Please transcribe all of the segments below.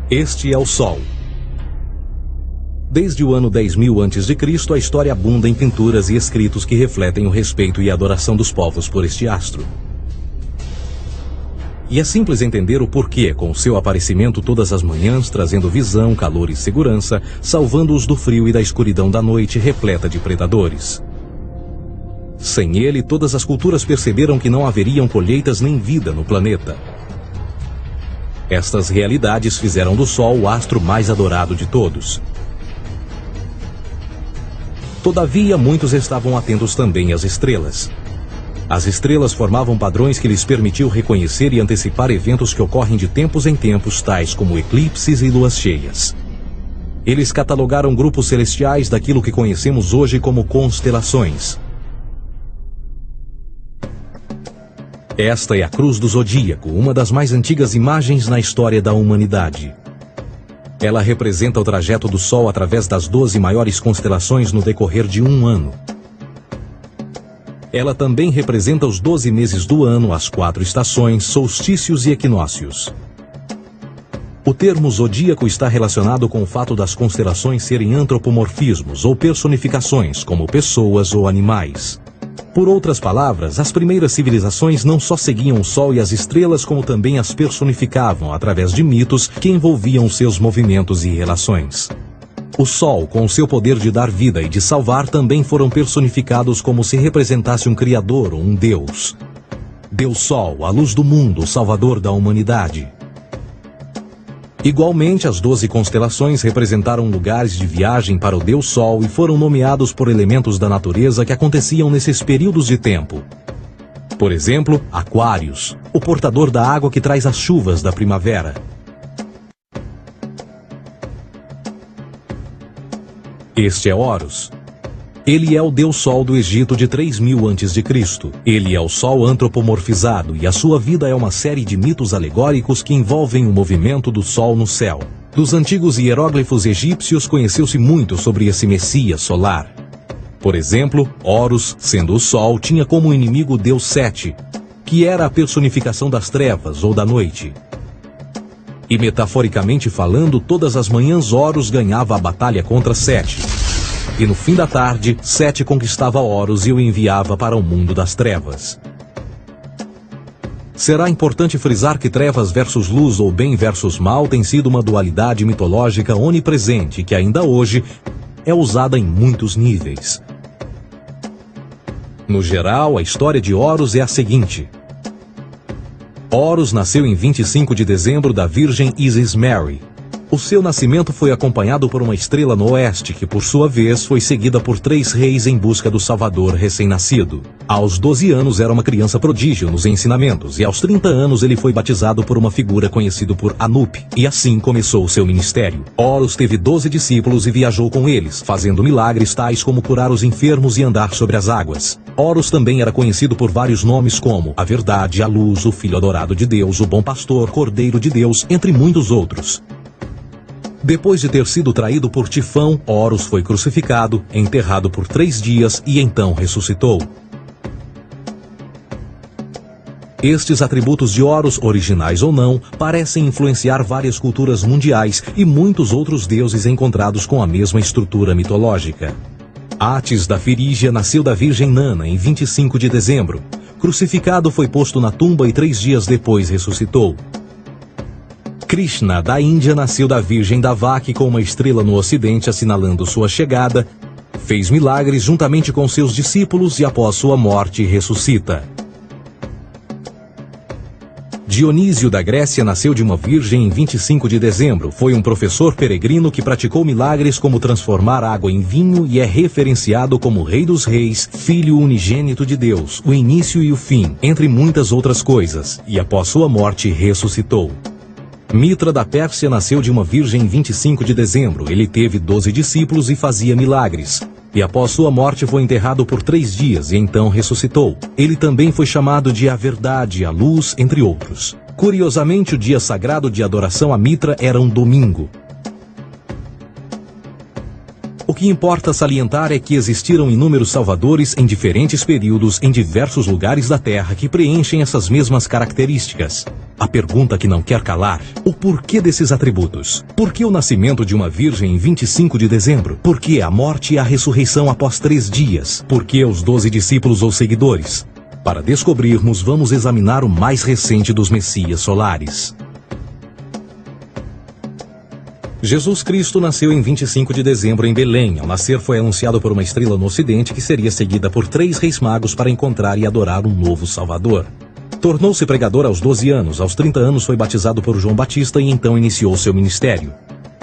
Este é o Sol. Desde o ano 10.000 a.C., a história abunda em pinturas e escritos que refletem o respeito e a adoração dos povos por este astro. E é simples entender o porquê, com seu aparecimento todas as manhãs, trazendo visão, calor e segurança, salvando-os do frio e da escuridão da noite repleta de predadores. Sem ele, todas as culturas perceberam que não haveriam colheitas nem vida no planeta. Estas realidades fizeram do Sol o astro mais adorado de todos. Todavia, muitos estavam atentos também às estrelas. As estrelas formavam padrões que lhes permitiam reconhecer e antecipar eventos que ocorrem de tempos em tempos, tais como eclipses e luas cheias. Eles catalogaram grupos celestiais daquilo que conhecemos hoje como constelações. Esta é a Cruz do Zodíaco, uma das mais antigas imagens na história da humanidade. Ela representa o trajeto do Sol através das 12 maiores constelações no decorrer de um ano. Ela também representa os 12 meses do ano, as 4 estações, solstícios e equinócios. O termo zodíaco está relacionado com o fato das constelações serem antropomorfismos ou personificações, como pessoas ou animais. Por outras palavras, as primeiras civilizações não só seguiam o Sol e as estrelas, como também as personificavam através de mitos que envolviam seus movimentos e relações. O Sol, com seu poder de dar vida e de salvar, também foram personificados como se representasse um Criador ou um Deus. Deus Sol, a luz do mundo, o Salvador da humanidade. Igualmente, as 12 constelações representaram lugares de viagem para o Deus Sol e foram nomeados por elementos da natureza que aconteciam nesses períodos de tempo. Por exemplo, Aquários, o portador da água que traz as chuvas da primavera. Este é Horus. Ele é o Deus Sol do Egito de 3.000 a.C. Ele é o Sol antropomorfizado e a sua vida é uma série de mitos alegóricos que envolvem o movimento do Sol no céu. Dos antigos hieróglifos egípcios conheceu-se muito sobre esse Messias solar. Por exemplo, Horus, sendo o Sol, tinha como inimigo o Deus Sete, que era a personificação das trevas ou da noite. E metaforicamente falando, todas as manhãs Horus ganhava a batalha contra Sete. E no fim da tarde, Sete conquistava Horus e o enviava para o mundo das trevas. Será importante frisar que trevas versus luz ou bem versus mal tem sido uma dualidade mitológica onipresente que ainda hoje é usada em muitos níveis. No geral, a história de Horus é a seguinte. Horus nasceu em 25 de dezembro da Virgem Isis Mary. O seu nascimento foi acompanhado por uma estrela no oeste, que por sua vez foi seguida por 3 reis em busca do Salvador recém-nascido. Aos 12 anos era uma criança prodígio nos ensinamentos, e aos 30 anos ele foi batizado por uma figura conhecida por Anup, e assim começou o seu ministério. Horus teve 12 discípulos e viajou com eles, fazendo milagres tais como curar os enfermos e andar sobre as águas. Horus também era conhecido por vários nomes como a Verdade, a Luz, o Filho Adorado de Deus, o Bom Pastor, Cordeiro de Deus, entre muitos outros. Depois de ter sido traído por Tifão, Horus foi crucificado, enterrado por 3 dias e então ressuscitou. Estes atributos de Horus, originais ou não, parecem influenciar várias culturas mundiais e muitos outros deuses encontrados com a mesma estrutura mitológica. Atis da Firígia nasceu da Virgem Nana em 25 de dezembro. Crucificado, foi posto na tumba e 3 dias depois ressuscitou. Krishna, da Índia, nasceu da Virgem Davaki com uma estrela no ocidente assinalando sua chegada, fez milagres juntamente com seus discípulos e após sua morte ressuscita. Dionísio da Grécia nasceu de uma virgem em 25 de dezembro, foi um professor peregrino que praticou milagres como transformar água em vinho e é referenciado como Rei dos Reis, Filho unigênito de Deus, o início e o fim, entre muitas outras coisas, e após sua morte ressuscitou. Mitra da Pérsia nasceu de uma virgem em 25 de dezembro. Ele teve 12 discípulos e fazia milagres. E após sua morte foi enterrado por 3 dias e então ressuscitou. Ele também foi chamado de a Verdade, a Luz, entre outros. Curiosamente, o dia sagrado de adoração a Mitra era um domingo. O que importa salientar é que existiram inúmeros salvadores em diferentes períodos em diversos lugares da Terra que preenchem essas mesmas características. A pergunta que não quer calar: o porquê desses atributos? Por que o nascimento de uma virgem em 25 de dezembro? Por que a morte e a ressurreição após 3 dias? Por que os 12 discípulos ou seguidores? Para descobrirmos, vamos examinar o mais recente dos Messias solares. Jesus Cristo nasceu em 25 de dezembro em Belém. Ao nascer foi anunciado por uma estrela no ocidente que seria seguida por 3 reis magos para encontrar e adorar um novo Salvador. Tornou-se pregador aos 12 anos. Aos 30 anos foi batizado por João Batista e então iniciou seu ministério.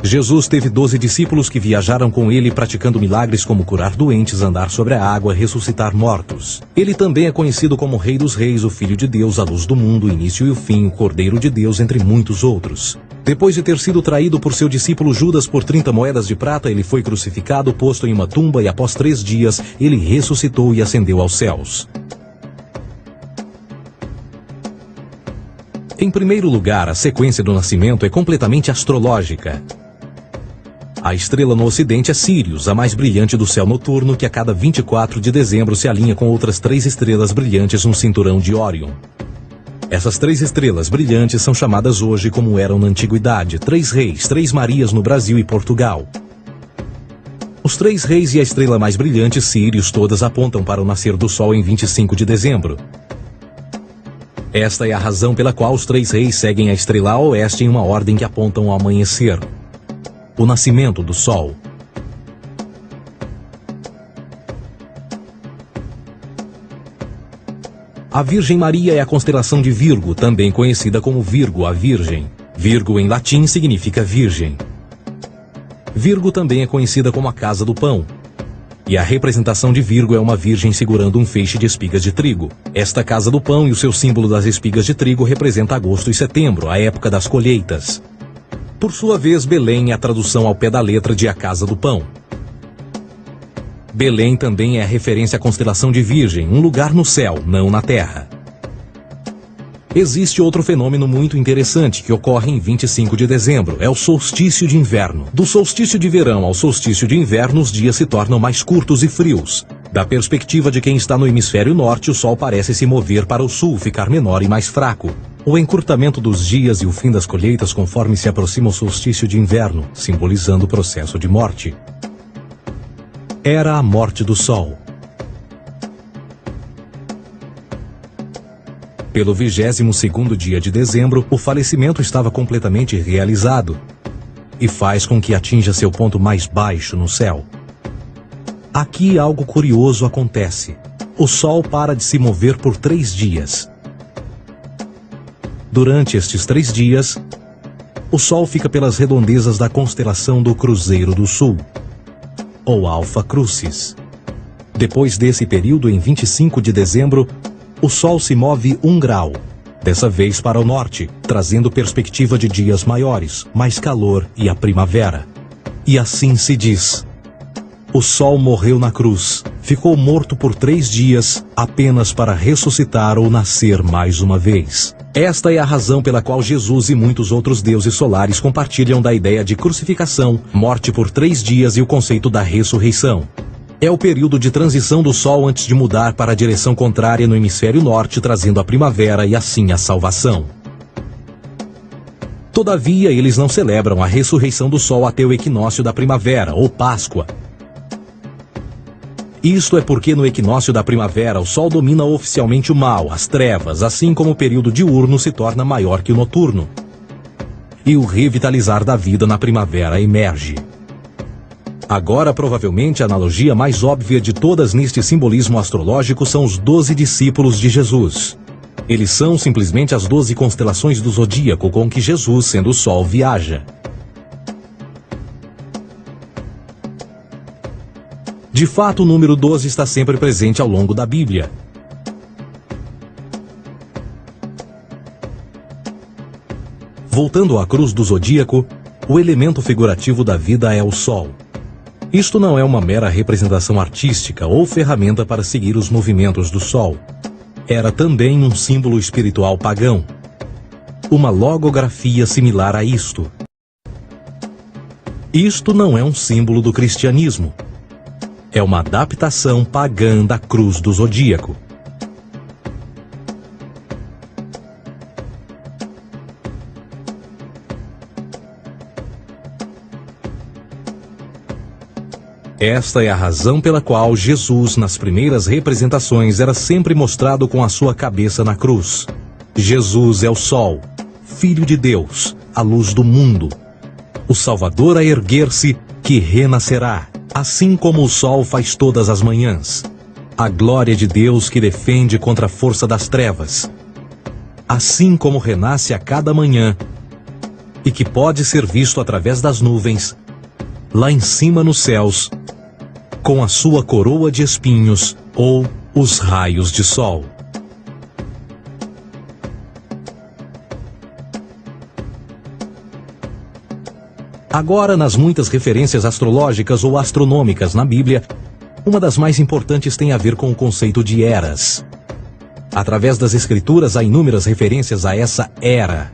Jesus teve 12 discípulos que viajaram com ele praticando milagres como curar doentes, andar sobre a água, ressuscitar mortos. Ele também é conhecido como Rei dos Reis, o Filho de Deus, a luz do mundo, o início e o fim, o Cordeiro de Deus, entre muitos outros. Depois de ter sido traído por seu discípulo Judas por 30 moedas de prata, ele foi crucificado, posto em uma tumba e após 3 dias ele ressuscitou e ascendeu aos céus. Em primeiro lugar, a sequência do nascimento é completamente astrológica. A estrela no ocidente é Sírius, a mais brilhante do céu noturno, que a cada 24 de dezembro se alinha com outras 3 estrelas brilhantes no cinturão de Órion. Essas 3 estrelas brilhantes são chamadas hoje, como eram na antiguidade, 3 reis, 3 Marias no Brasil e Portugal. Os 3 reis e a estrela mais brilhante, Sírius, todas apontam para o nascer do Sol em 25 de dezembro. Esta é a razão pela qual os 3 reis seguem a estrela a oeste em uma ordem que apontam ao amanhecer. O nascimento do Sol. A Virgem Maria é a constelação de Virgo, também conhecida como Virgo, a Virgem. Virgo em latim significa virgem. Virgo também é conhecida como a Casa do Pão. E a representação de Virgo é uma virgem segurando um feixe de espigas de trigo. Esta Casa do Pão e o seu símbolo das espigas de trigo representa agosto e setembro, a época das colheitas. Por sua vez, Belém é a tradução ao pé da letra de a Casa do Pão. Belém também é a referência à constelação de Virgem, um lugar no céu, não na terra. Existe outro fenômeno muito interessante que ocorre em 25 de dezembro, é o solstício de inverno. Do solstício de verão ao solstício de inverno, os dias se tornam mais curtos e frios. Da perspectiva de quem está no hemisfério norte, o sol parece se mover para o sul, ficar menor e mais fraco. O encurtamento dos dias e o fim das colheitas conforme se aproxima o solstício de inverno, simbolizando o processo de morte. Era a morte do sol. Pelo 22º dia de dezembro, o falecimento estava completamente realizado e faz com que atinja seu ponto mais baixo no céu. Aqui algo curioso acontece. O Sol para de se mover por 3 dias. Durante estes 3 dias, o Sol fica pelas redondezas da constelação do Cruzeiro do Sul, ou Alfa Crucis. Depois desse período, em 25 de dezembro, o Sol se move 1 grau, dessa vez para o norte, trazendo perspectiva de dias maiores, mais calor e a primavera. E assim se diz: o Sol morreu na cruz, ficou morto por 3 dias, apenas para ressuscitar ou nascer mais uma vez. Esta é a razão pela qual Jesus e muitos outros deuses solares compartilham da ideia de crucificação, morte por 3 dias e o conceito da ressurreição. É o período de transição do Sol antes de mudar para a direção contrária no hemisfério norte, trazendo a primavera e assim a salvação. Todavia, eles não celebram a ressurreição do Sol até o equinócio da primavera, ou Páscoa. Isto é porque no equinócio da primavera o Sol domina oficialmente o mal, as trevas, assim como o período diurno se torna maior que o noturno. E o revitalizar da vida na primavera emerge. Agora, provavelmente, a analogia mais óbvia de todas neste simbolismo astrológico são os 12 discípulos de Jesus. Eles são simplesmente as 12 constelações do zodíaco com que Jesus, sendo o Sol, viaja. De fato, o número 12 está sempre presente ao longo da Bíblia. Voltando à cruz do zodíaco, o elemento figurativo da vida é o Sol. Isto não é uma mera representação artística ou ferramenta para seguir os movimentos do Sol. Era também um símbolo espiritual pagão. Uma logografia similar a isto. Isto não é um símbolo do cristianismo. É uma adaptação pagã da cruz do zodíaco. Esta é a razão pela qual Jesus, nas primeiras representações, era sempre mostrado com a sua cabeça na cruz. Jesus é o Sol, Filho de Deus, a luz do mundo, o Salvador a erguer-se, que renascerá, assim como o sol faz todas as manhãs. A glória de Deus que defende contra a força das trevas. Assim como renasce a cada manhã, e que pode ser visto através das nuvens, lá em cima nos céus, com a sua coroa de espinhos, ou os raios de sol. Agora, nas muitas referências astrológicas ou astronômicas na Bíblia, uma das mais importantes tem a ver com o conceito de eras. Através das Escrituras há inúmeras referências a essa era.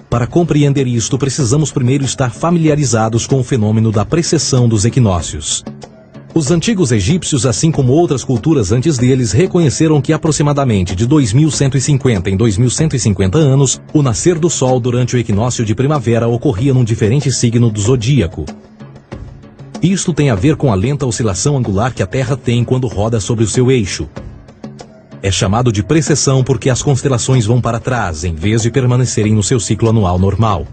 Para compreender isto, precisamos primeiro estar familiarizados com o fenômeno da precessão dos equinócios. Os antigos egípcios, assim como outras culturas antes deles, reconheceram que aproximadamente de 2150 em 2150 anos, o nascer do Sol durante o equinócio de primavera ocorria num diferente signo do zodíaco. Isto tem a ver com a lenta oscilação angular que a Terra tem quando roda sobre o seu eixo. É chamado de precessão porque as constelações vão para trás, em vez de permanecerem no seu ciclo anual normal.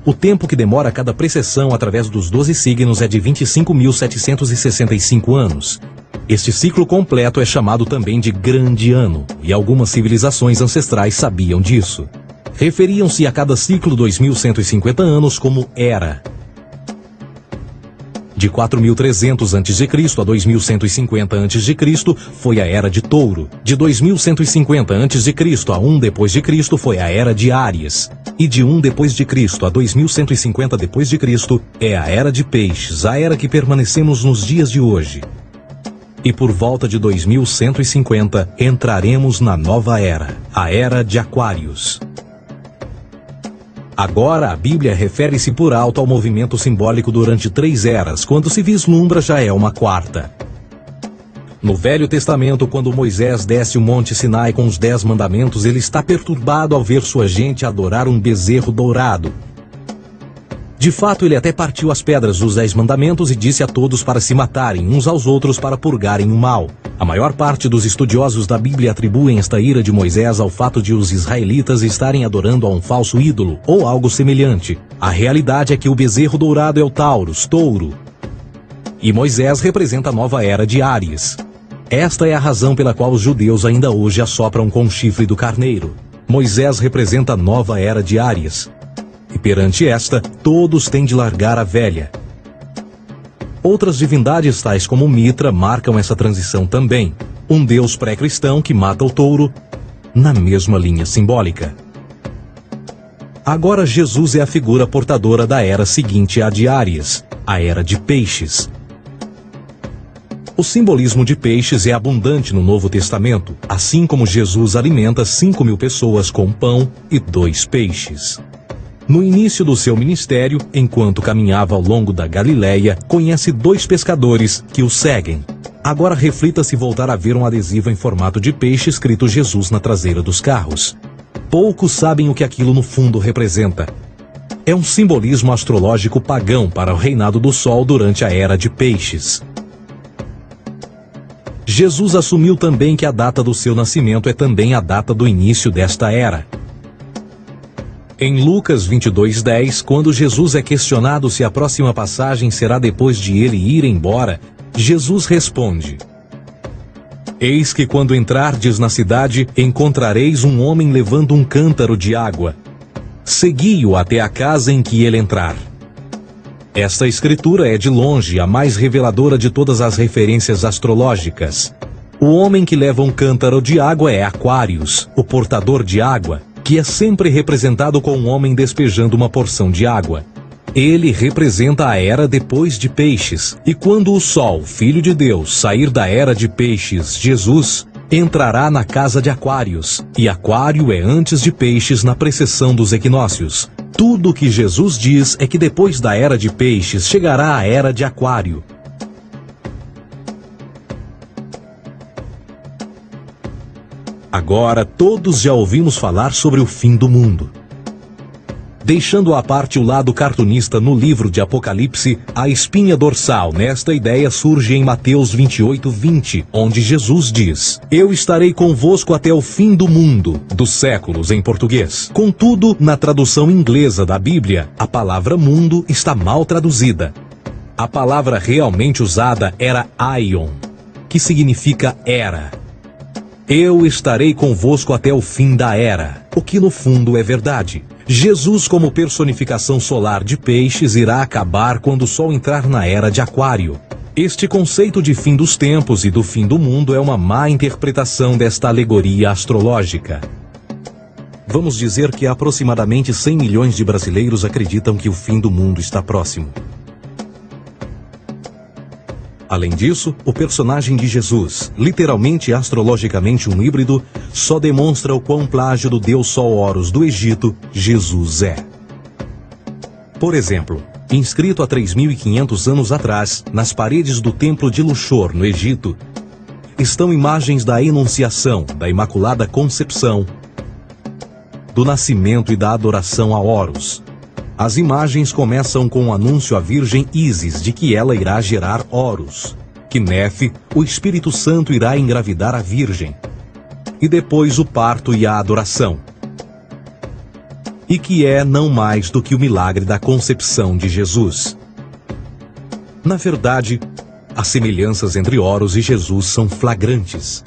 O tempo que demora cada precessão através dos 12 signos é de 25.765 anos. Este ciclo completo é chamado também de Grande Ano, e algumas civilizações ancestrais sabiam disso. Referiam-se a cada ciclo 2150 anos como Era. De 4.300 a.C. a 2150 a.C. foi a Era de Touro. De 2150 a.C. a 1 d.C. foi a Era de Áries. E de 1 d.C. a 2150 d.C. é a Era de Peixes, a era que permanecemos nos dias de hoje. E por volta de 2150 entraremos na nova era, a Era de Aquários. Agora, a Bíblia refere-se por alto ao movimento simbólico durante 3 eras, quando se vislumbra já é uma quarta. No Velho Testamento, quando Moisés desce o Monte Sinai com os 10 mandamentos, ele está perturbado ao ver sua gente adorar um bezerro dourado. De fato, ele até partiu as pedras dos 10 mandamentos e disse a todos para se matarem uns aos outros para purgarem o mal. A maior parte dos estudiosos da Bíblia atribuem esta ira de Moisés ao fato de os israelitas estarem adorando a um falso ídolo, ou algo semelhante. A realidade é que o bezerro dourado é o Taurus, touro. E Moisés representa a nova era de Áries. Esta é a razão pela qual os judeus ainda hoje assopram com o chifre do carneiro. Moisés representa a nova era de Áries. E perante esta, todos têm de largar a velha. Outras divindades, tais como Mitra, marcam essa transição também. Um deus pré-cristão que mata o touro, na mesma linha simbólica. Agora Jesus é a figura portadora da era seguinte à de Áries, a Era de Peixes. O simbolismo de peixes é abundante no Novo Testamento, assim como Jesus alimenta 5.000 pessoas com pão e 2 peixes. No início do seu ministério, enquanto caminhava ao longo da Galileia, conhece 2 pescadores que o seguem. Agora reflita se voltar a ver um adesivo em formato de peixe escrito Jesus na traseira dos carros. Poucos sabem o que aquilo no fundo representa. É um simbolismo astrológico pagão para o reinado do Sol durante a Era de Peixes. Jesus assumiu também que a data do seu nascimento é também a data do início desta era. Em Lucas 22:10, quando Jesus é questionado se a próxima passagem será depois de ele ir embora, Jesus responde: Eis que quando entrardes na cidade, encontrareis um homem levando um cântaro de água. Segui-o até a casa em que ele entrar. Esta escritura é de longe a mais reveladora de todas as referências astrológicas. O homem que leva um cântaro de água é Aquários, o portador de água, que é sempre representado com um homem despejando uma porção de água. Ele representa a era depois de Peixes, e quando o Sol, Filho de Deus, sair da era de Peixes, Jesus, entrará na casa de Aquários, e Aquário é antes de Peixes na precessão dos equinócios. Tudo o que Jesus diz é que depois da era de Peixes chegará a era de Aquário. Agora todos já ouvimos falar sobre o fim do mundo. Deixando à parte o lado cartunista no livro de Apocalipse, a espinha dorsal nesta ideia surge em Mateus 28:20, onde Jesus diz: Eu estarei convosco até o fim do mundo, dos séculos em português. Contudo, na tradução inglesa da Bíblia, a palavra mundo está mal traduzida. A palavra realmente usada era aion, que significa era. Eu estarei convosco até o fim da era, o que no fundo é verdade. Jesus, como personificação solar de peixes, irá acabar quando o Sol entrar na era de Aquário. Este conceito de fim dos tempos e do fim do mundo é uma má interpretação desta alegoria astrológica. Vamos dizer que aproximadamente 100 milhões de brasileiros acreditam que o fim do mundo está próximo. Além disso, o personagem de Jesus, literalmente e astrologicamente um híbrido, só demonstra o quão plágio do deus Sol Horus do Egito, Jesus é. Por exemplo, inscrito há 3.500 anos atrás, nas paredes do templo de Luxor, no Egito, estão imagens da Enunciação, da Imaculada Concepção, do nascimento e da adoração a Horus. As imagens começam com o anúncio à Virgem Ísis de que ela irá gerar Horus, que Nefe, o Espírito Santo, irá engravidar a Virgem, e depois o parto e a adoração, e que é não mais do que o milagre da concepção de Jesus. Na verdade, as semelhanças entre Horus e Jesus são flagrantes.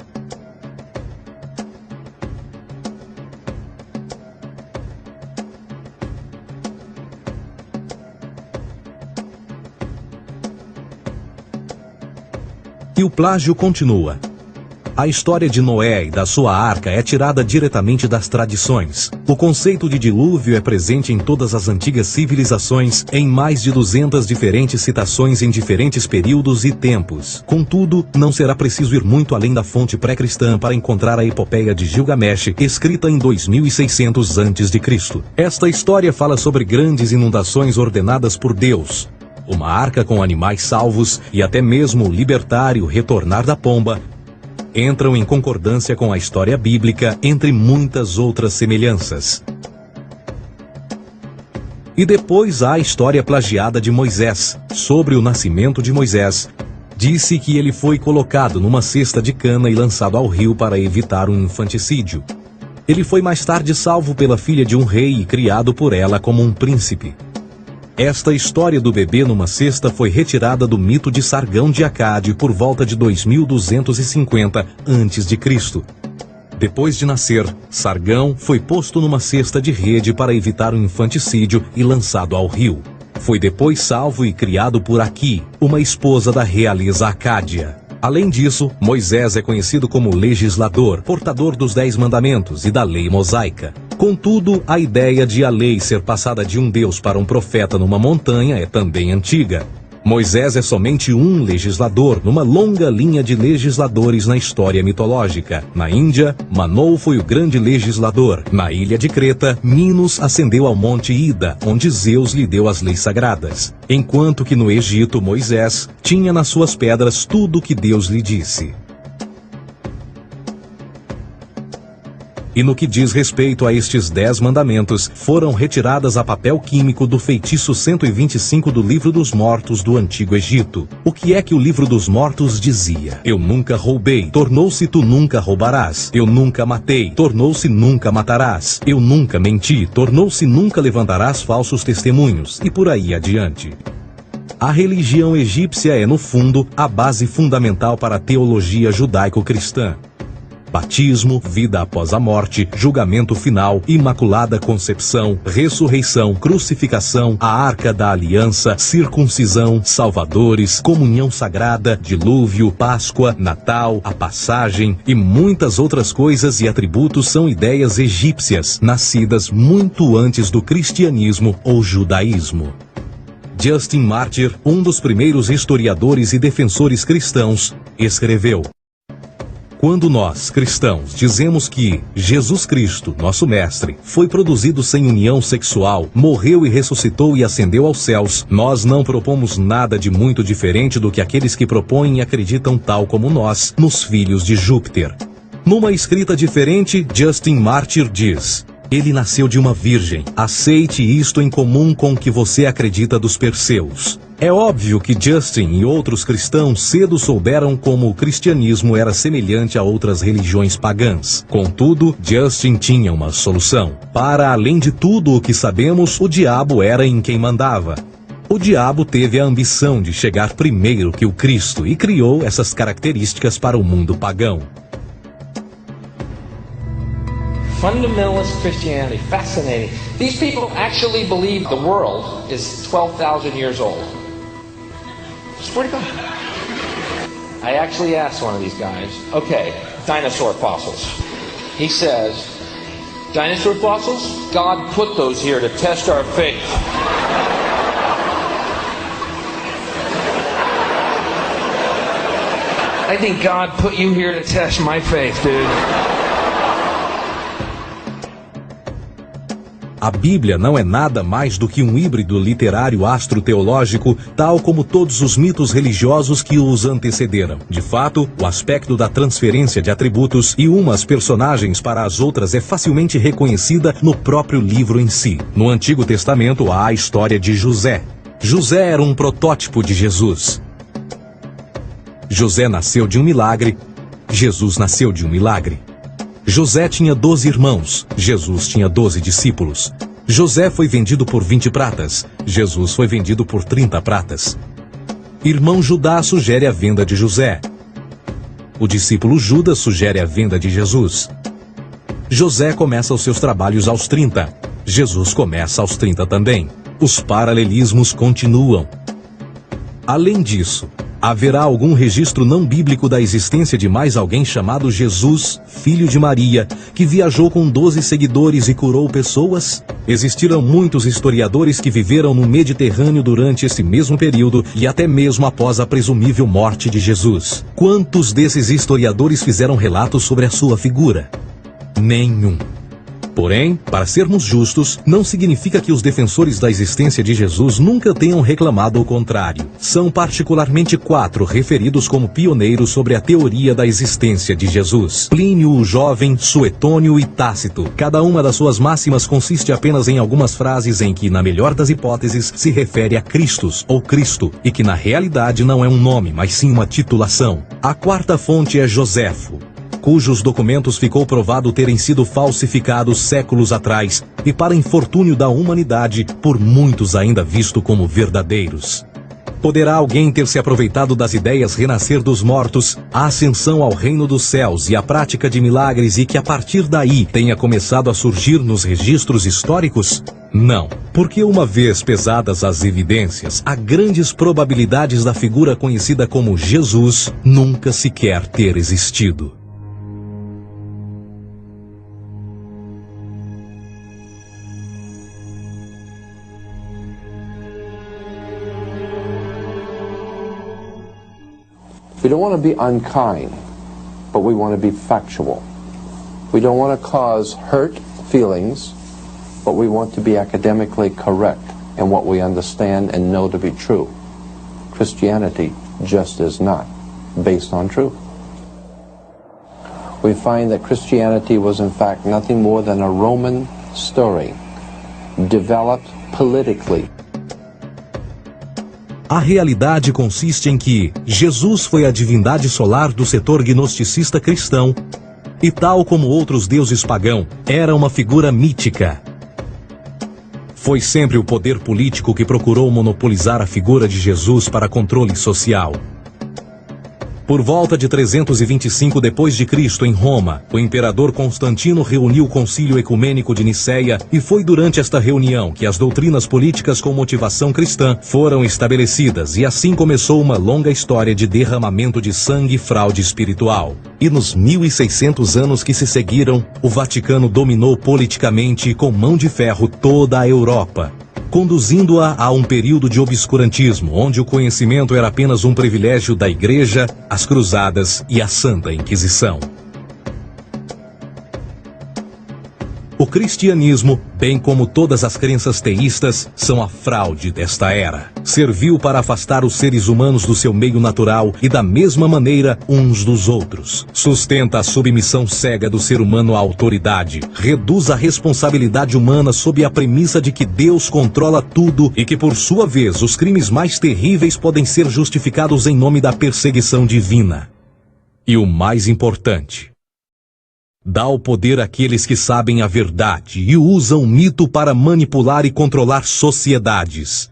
E o plágio continua. A história de Noé e da sua arca é tirada diretamente das tradições. O conceito de dilúvio é presente em todas as antigas civilizações, em mais de 200 diferentes citações em diferentes períodos e tempos. Contudo, não será preciso ir muito além da fonte pré-cristã para encontrar a epopeia de Gilgamesh, escrita em 2600 a.C. Esta história fala sobre grandes inundações ordenadas por Deus, uma arca com animais salvos e até mesmo o libertário retornar da pomba, entram em concordância com a história bíblica, entre muitas outras semelhanças. E depois há a história plagiada de Moisés. Sobre o nascimento de Moisés, disse que ele foi colocado numa cesta de cana e lançado ao rio para evitar um infanticídio. Ele foi mais tarde salvo pela filha de um rei e criado por ela como um príncipe. Esta história do bebê numa cesta foi retirada do mito de Sargão de Acade por volta de 2250 a.C. Depois de nascer, Sargão foi posto numa cesta de rede para evitar um infanticídio e lançado ao rio. Foi depois salvo e criado por Aqui, uma esposa da realeza acádia. Além disso, Moisés é conhecido como legislador, portador dos 10 mandamentos e da lei mosaica. Contudo, a ideia de a lei ser passada de um deus para um profeta numa montanha é também antiga. Moisés é somente um legislador numa longa linha de legisladores na história mitológica. Na Índia, Manou foi o grande legislador. Na ilha de Creta, Minos ascendeu ao monte Ida, onde Zeus lhe deu as leis sagradas. Enquanto que no Egito, Moisés tinha nas suas pedras tudo o que Deus lhe disse. E no que diz respeito a estes 10 mandamentos, foram retiradas a papel químico do feitiço 125 do Livro dos Mortos do Antigo Egito. O que é que o Livro dos Mortos dizia? Eu nunca roubei, tornou-se tu nunca roubarás. Eu nunca matei, tornou-se nunca matarás. Eu nunca menti, tornou-se nunca levantarás falsos testemunhos, e por aí adiante. A religião egípcia é, no fundo, a base fundamental para a teologia judaico-cristã. Batismo, vida após a morte, julgamento final, imaculada concepção, ressurreição, crucificação, a arca da aliança, circuncisão, salvadores, comunhão sagrada, dilúvio, Páscoa, Natal, a passagem e muitas outras coisas e atributos são ideias egípcias, nascidas muito antes do cristianismo ou judaísmo. Justin Martyr, um dos primeiros historiadores e defensores cristãos, escreveu: quando nós, cristãos, dizemos que Jesus Cristo, nosso Mestre, foi produzido sem união sexual, morreu e ressuscitou e ascendeu aos céus, nós não propomos nada de muito diferente do que aqueles que propõem e acreditam tal como nós, nos filhos de Júpiter. Numa escrita diferente, Justin Martyr diz: Ele nasceu de uma virgem. Aceite isto em comum com o que você acredita dos Perseus. É óbvio que Justin e outros cristãos cedo souberam como o cristianismo era semelhante a outras religiões pagãs. Contudo, Justin tinha uma solução. Para além de tudo o que sabemos, o diabo era em quem mandava. O diabo teve a ambição de chegar primeiro que o Cristo e criou essas características para o mundo pagão. Fundamentalist Christianity, fascinating. These people actually believe the world is 12,000 years old. Swear to God. I actually asked one of these guys, okay, dinosaur fossils. He says, dinosaur fossils? God put those here to test our faith. I think God put you here to test my faith, dude. A Bíblia não é nada mais do que um híbrido literário astroteológico, tal como todos os mitos religiosos que os antecederam. De fato, o aspecto da transferência de atributos e umas personagens para as outras é facilmente reconhecida no próprio livro em si. No Antigo Testamento há a história de José. José era um protótipo de Jesus. José nasceu de um milagre, Jesus nasceu de um milagre. José tinha 12 irmãos, Jesus tinha 12 discípulos. José foi vendido por 20 pratas, Jesus foi vendido por 30 pratas. Irmão Judá sugere a venda de José. O discípulo Judas sugere a venda de Jesus. José começa os seus trabalhos aos 30, Jesus começa aos 30 também. Os paralelismos continuam. Além disso, haverá algum registro não bíblico da existência de mais alguém chamado Jesus, filho de Maria, que viajou com 12 seguidores e curou pessoas? Existiram muitos historiadores que viveram no Mediterrâneo durante esse mesmo período e até mesmo após a presumível morte de Jesus. Quantos desses historiadores fizeram relatos sobre a sua figura? Nenhum. Porém, para sermos justos, não significa que os defensores da existência de Jesus nunca tenham reclamado o contrário. São particularmente 4 referidos como pioneiros sobre a teoria da existência de Jesus: Plínio o Jovem, Suetônio e Tácito. Cada uma das suas máximas consiste apenas em algumas frases em que, na melhor das hipóteses, se refere a Christus ou Cristo, e que na realidade não é um nome, mas sim uma titulação. A 4ª fonte é Joséfo, cujos documentos ficou provado terem sido falsificados séculos atrás e, para infortúnio da humanidade, por muitos ainda visto como verdadeiros. Poderá alguém ter se aproveitado das ideias renascer dos mortos, a ascensão ao reino dos céus e a prática de milagres e que a partir daí tenha começado a surgir nos registros históricos? Não, porque uma vez pesadas as evidências, há grandes probabilidades da figura conhecida como Jesus nunca sequer ter existido. We don't want to be unkind, but we want to be factual. We don't want to cause hurt feelings, but we want to be academically correct in what we understand and know to be true. Christianity just is not based on truth. We find that Christianity was in fact nothing more than a Roman story, developed politically. A realidade consiste em que Jesus foi a divindade solar do setor gnosticista cristão e, tal como outros deuses pagãos, era uma figura mítica. Foi sempre o poder político que procurou monopolizar a figura de Jesus para controle social. Por volta de 325 d.C., em Roma, o imperador Constantino reuniu o Concílio Ecumênico de Niceia e foi durante esta reunião que as doutrinas políticas com motivação cristã foram estabelecidas e assim começou uma longa história de derramamento de sangue e fraude espiritual. E nos 1600 anos que se seguiram, o Vaticano dominou politicamente e com mão de ferro toda a Europa, conduzindo-a a um período de obscurantismo, onde o conhecimento era apenas um privilégio da Igreja, as Cruzadas e a Santa Inquisição. O cristianismo, bem como todas as crenças teístas, são a fraude desta era. Serviu para afastar os seres humanos do seu meio natural e da mesma maneira uns dos outros. Sustenta a submissão cega do ser humano à autoridade. Reduz a responsabilidade humana sob a premissa de que Deus controla tudo e que, por sua vez, os crimes mais terríveis podem ser justificados em nome da perseguição divina. E o mais importante, dá o poder àqueles que sabem a verdade e usam o mito para manipular e controlar sociedades.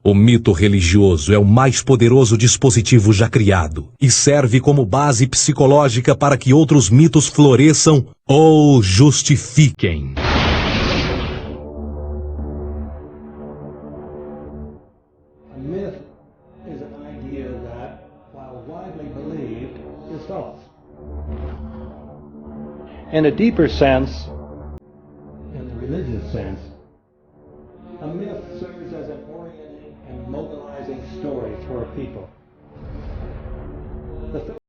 O mito religioso é o mais poderoso dispositivo já criado e serve como base psicológica para que outros mitos floresçam ou justifiquem. A myth is an idea that, while widely believed, is false. In a deeper sense, in the religious sense, a myth serves as an orienting and mobilizing story for a people. The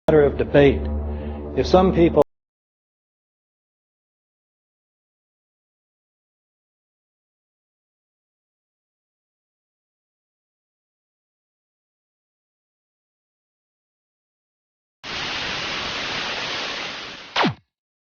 matter of debate. If some people